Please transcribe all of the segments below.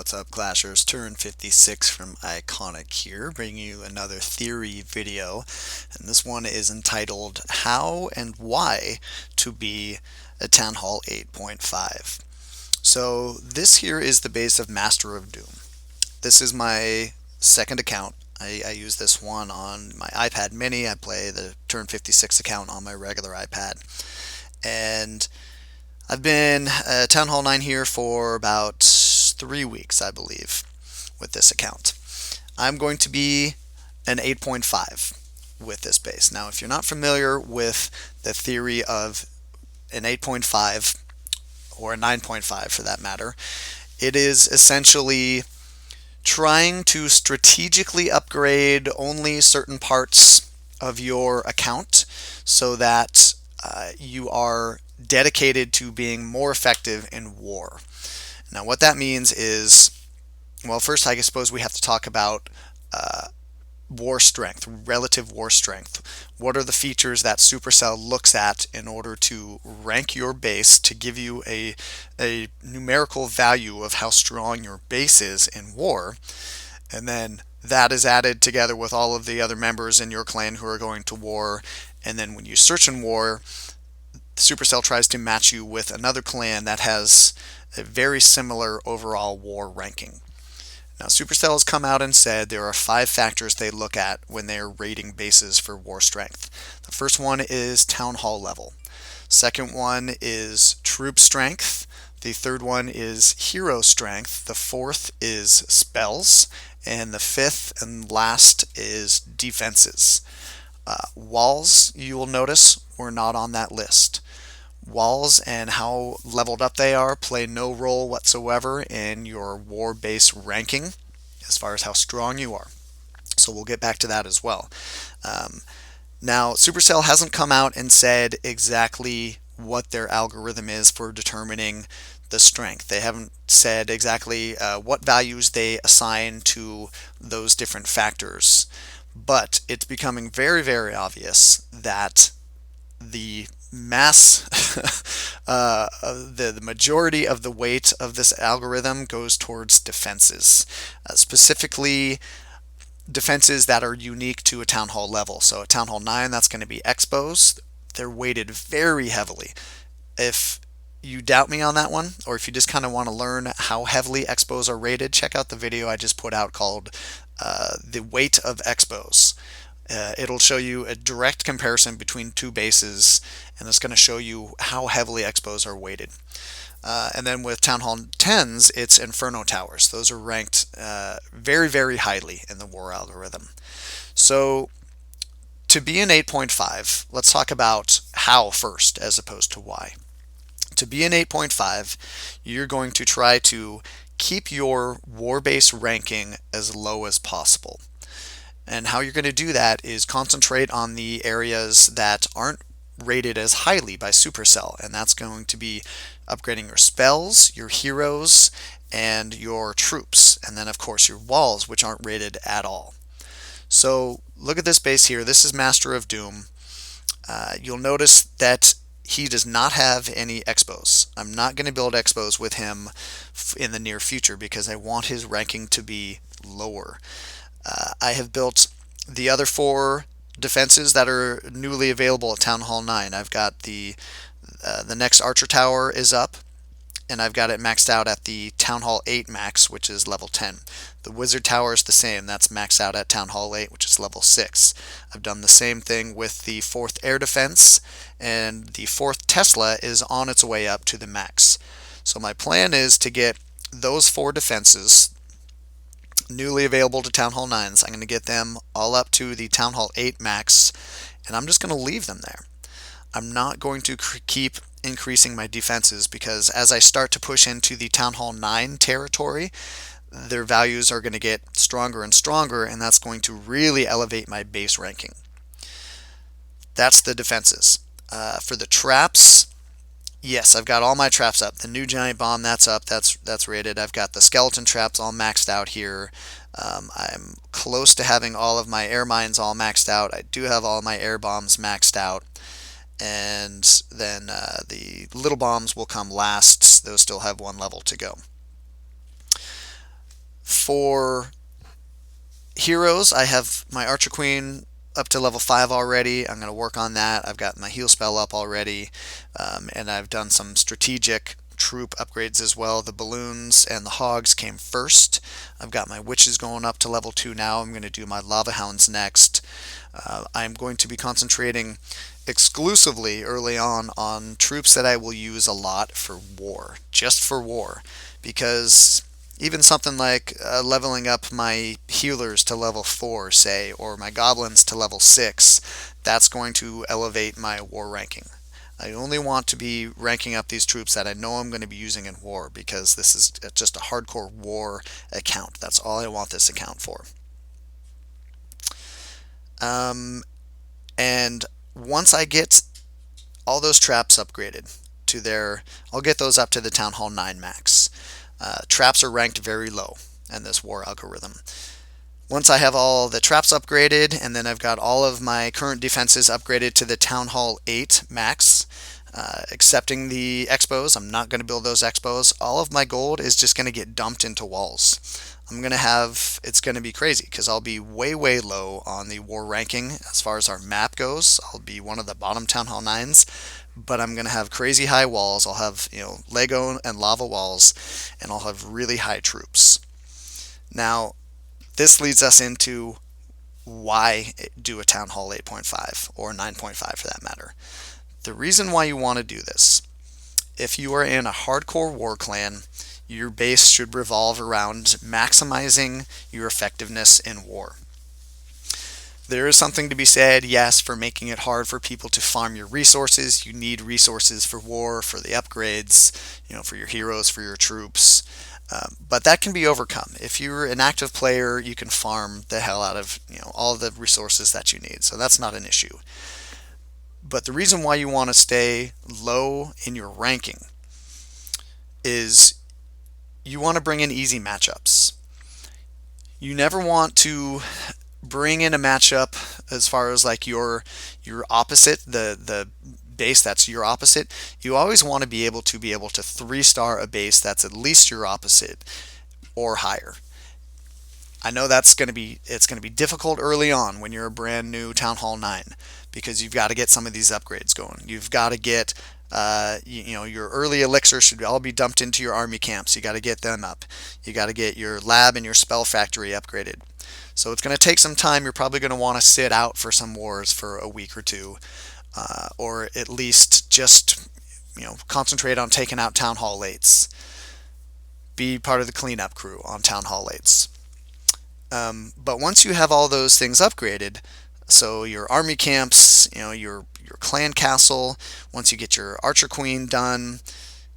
what's up, Clashers? Turn 56 from iKonik here, bringing you another theory video. And this one is entitled How and Why to Be a Town Hall 8.5. So this here is the base of Master of Doom. This is my second account. I use this one on my iPad mini. I play the Turn 56 account on my regular iPad. And I've been Town Hall 9 here for about 3 weeks, I believe, with this account. I'm going to be an 8.5 with this base. Now, if you're not familiar with the theory of an 8.5 or a 9.5 for that matter, it is essentially trying to strategically upgrade only certain parts of your account so that you are dedicated to being more effective in war. Now, what that means is, well, first I suppose we have to talk about war strength, relative war strength. What are the features that Supercell looks at in order to rank your base to give you a numerical value of how strong your base is in war? And then that is added together with all of the other members in your clan who are going to war. And then when you search in war, Supercell tries to match you with another clan that has a very similar overall war ranking. Now, Supercell has come out and said there are 5 factors they look at when they're rating bases for war strength. The first one is Town Hall level. Second one is troop strength. The third one is hero strength. The fourth is spells. And the fifth and last is defenses. Walls, you will notice, were not on that list. Walls and how leveled up they are play no role whatsoever in your war base ranking as far as how strong you are. So we'll get back to that as well. Now, Supercell hasn't come out and said exactly what their algorithm is for determining the strength. They haven't said exactly what values they assign to those different factors. But it's becoming very, very obvious that the the majority of the weight of this algorithm goes towards defenses, specifically defenses that are unique to a Town Hall level. So at Town Hall 9, that's going to be Expos. They're weighted very heavily. If you doubt me on that one, or if you just kind of want to learn how heavily Expos are rated, check out the video I just put out called The Weight of Expos. It'll show you a direct comparison between two bases, and it's going to show you how heavily Expos are weighted. And then with Town Hall 10s, it's Inferno Towers. Those are ranked very, very highly in the war algorithm. So to be an 8.5, let's talk about how first as opposed to why. To be an 8.5, you're going to try to keep your war base ranking as low as possible. And how you're going to do that is concentrate on the areas that aren't rated as highly by Supercell, and that's going to be upgrading your spells, your heroes, and your troops, and then of course your walls, which aren't rated at all. So look at this base here. This is Master of Doom. You'll notice that he does not have any Expos. I'm not going to build Expos with him in the near future because I want his ranking to be lower. I have built the other 4 defenses that are newly available at Town Hall 9. I've got the next Archer Tower is up, and I've got it maxed out at the Town Hall 8 max, which is level 10. The Wizard Tower is the same. That's maxed out at Town Hall 8, which is level 6. I've done the same thing with the 4th Air Defense, and the 4th Tesla is on its way up to the max. So my plan is to get those 4 defenses newly available to Town Hall 9s. I'm going to get them all up to the Town Hall 8 max, and I'm just going to leave them there. I'm not going to keep increasing my defenses because as I start to push into the Town Hall 9 territory, their values are going to get stronger and stronger, and that's going to really elevate my base ranking. That's the defenses. For the traps, yes, I've got all my traps up. The new giant bomb, that's up. That's rated. I've got the skeleton traps all maxed out here. I'm close to having all of my air mines all maxed out. I do have all my air bombs maxed out. And then the little bombs will come last. Those still have 1 level to go. For heroes, I have my Archer Queen up to level 5 already. I'm going to work on that. I've got my heal spell up already, and I've done some strategic troop upgrades as well. The balloons and the hogs came first. I've got my witches going up to level 2 now. I'm going to do my lava hounds next. I'm going to be concentrating exclusively early on troops that I will use a lot for war, just for war, because even something like leveling up my healers to level 4, say, or my goblins to level 6, that's going to elevate my war ranking. I only want to be ranking up these troops that I know I'm going to be using in war, because this is just a hardcore war account. That's all I want this account for. And once I get all those traps upgraded to I'll get those up to the Town Hall 9 max. Traps are ranked very low in this war algorithm. Once I have all the traps upgraded, and then I've got all of my current defenses upgraded to the Town Hall 8 max, excepting the expos, I'm not going to build those expos. All of my gold is just going to get dumped into walls. It's going to be crazy, because I'll be way, way low on the war ranking as far as our map goes. I'll be one of the bottom Town Hall 9s, but I'm going to have crazy high walls. I'll have, Lego and lava walls, and I'll have really high troops. Now, this leads us into why do a Town Hall 8.5 or 9.5 for that matter. The reason why you want to do this, if you are in a hardcore war clan, your base should revolve around maximizing your effectiveness in war. There is something to be said, yes, for making it hard for people to farm your resources. You need resources for war, for the upgrades, for your heroes, for your troops. But that can be overcome. If you're an active player, you can farm the hell out of all the resources that you need. So that's not an issue. But the reason why you want to stay low in your ranking is you want to bring in easy matchups. You never want to bring in a matchup as far as like your opposite, the base that's your opposite. You always want to be able to 3-star a base that's at least your opposite or higher. I know it's going to be difficult early on when you're a brand new Town Hall 9, because you've got to get some of these upgrades going. You've got to get your early elixirs should all be dumped into your army camps. You got to get them up. You got to get your lab and your spell factory upgraded. So it's going to take some time. You're probably going to want to sit out for some wars for a week or two, or at least just concentrate on taking out Town Hall 8s. Be part of the cleanup crew on Town Hall 8s. But once you have all those things upgraded, so your army camps, your clan castle, once you get your Archer Queen done,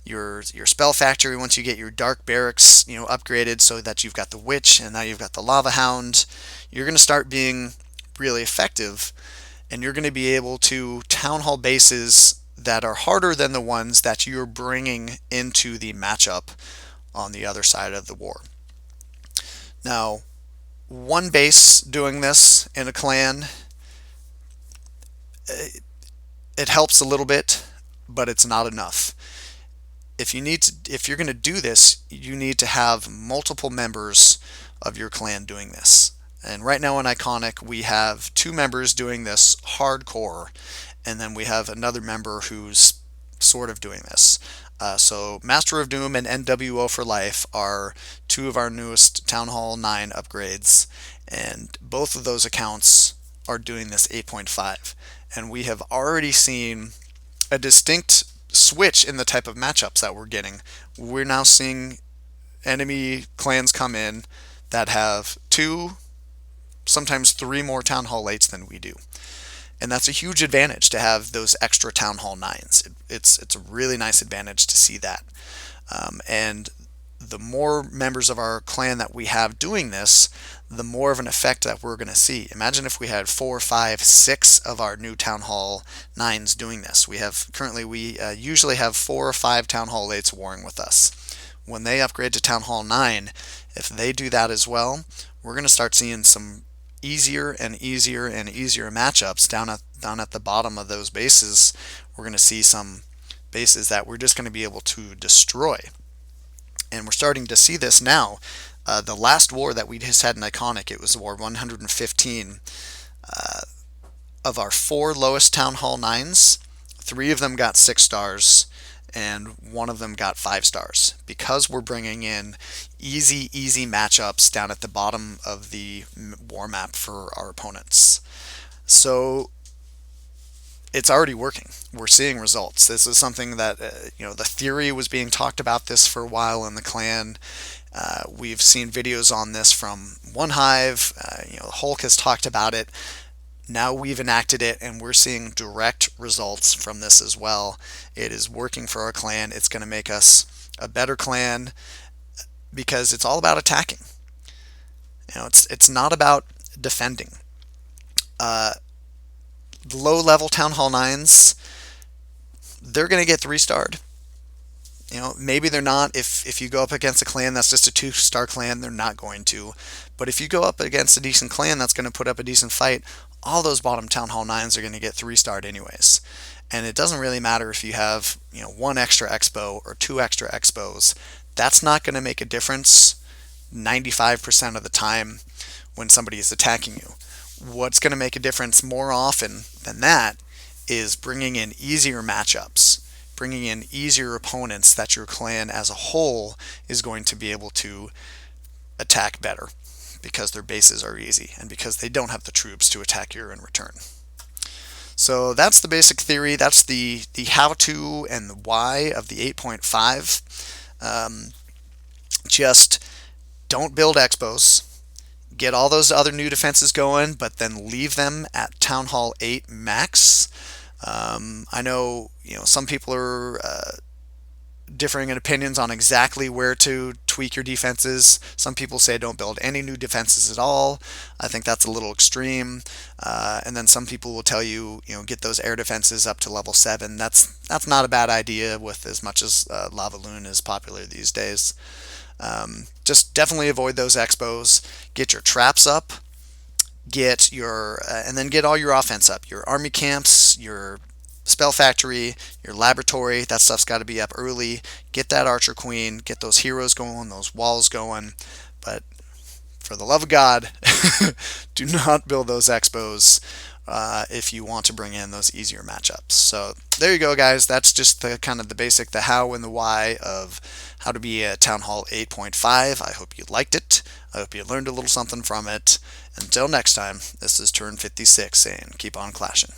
your spell factory, once you get your dark barracks upgraded so that you've got the witch and now you've got the lava hound, you're going to start being really effective, and you're going to be able to town hall bases that are harder than the ones that you're bringing into the matchup on the other side of the war. Now, one base doing this in a clan, it helps a little bit, but it's not enough. If you're going to do this, you need to have multiple members of your clan doing this. And right now in iKonik, we have 2 members doing this hardcore, and then we have another member who's sort of doing this. So Master of Doom and NWO for Life are 2 of our newest Town Hall 9 upgrades, and both of those accounts are doing this 8.5. And we have already seen a distinct switch in the type of matchups that we're getting. We're now seeing enemy clans come in that have 2, sometimes 3 more Town Hall 8s than we do. And that's a huge advantage to have those extra Town Hall 9s. It's a really nice advantage to see that. And the more members of our clan that we have doing this, the more of an effect that we're going to see. Imagine if we had 4, 5, 6 of our new Town Hall 9s doing this. We usually have 4 or 5 Town Hall 8s warring with us. When they upgrade to Town Hall 9, if they do that as well, we're going to start seeing some easier and easier and easier matchups down at the bottom of those bases. We're going to see some bases that we're just going to be able to destroy. And we're starting to see this now. The last war that we just had in iKonik, it was war 115. Of our 4 lowest Town Hall 9s, 3 of them got 6 stars, and 1 of them got 5 stars, because we're bringing in easy matchups down at the bottom of the war map for our opponents. So it's already working. We're seeing results. This is something that, the theory was being talked about this for a while in the clan. We've seen videos on this from One Hive. Hulk has talked about it. Now we've enacted it, and we're seeing direct results from this as well. It is working for our clan. It's going to make us a better clan, because it's all about attacking. It's not about defending. Low level Town Hall 9s, they're going to get 3-starred. Maybe they're not. If you go up against a clan that's just a 2-star clan, they're not going to. But if you go up against a decent clan that's going to put up a decent fight, all those bottom Town Hall 9s are going to get 3-starred anyways. And it doesn't really matter if you have 1 extra expo or 2 extra expos. That's not going to make a difference 95% of the time when somebody is attacking you. What's going to make a difference more often than that is bringing in easier matchups, bringing in easier opponents that your clan as a whole is going to be able to attack better, because their bases are easy and because they don't have the troops to attack you in return. So that's the basic theory. That's the how-to and the why of the 8.5. Just don't build expos. Get all those other new defenses going, but then leave them at Town Hall 8 max. I know some people are differing in opinions on exactly where to tweak your defenses. Some people say don't build any new defenses at all. I think that's a little extreme. And then some people will tell you, get those air defenses up to level 7. That's not a bad idea, with as much as Lava Loon is popular these days. Just definitely avoid those expos. Get your traps up. And then get all your offense up. Your army camps, your spell factory, your laboratory, that stuff's got to be up early. Get that archer queen, get those heroes going, those walls going. But for the love of God, do not build those expos if you want to bring in those easier matchups. So there you go, guys. That's just the kind of the basic, the how and the why of how to be a Town Hall 8.5. I hope you liked it. I hope you learned a little something from it. Until next time, this is Turn 56 saying keep on clashing.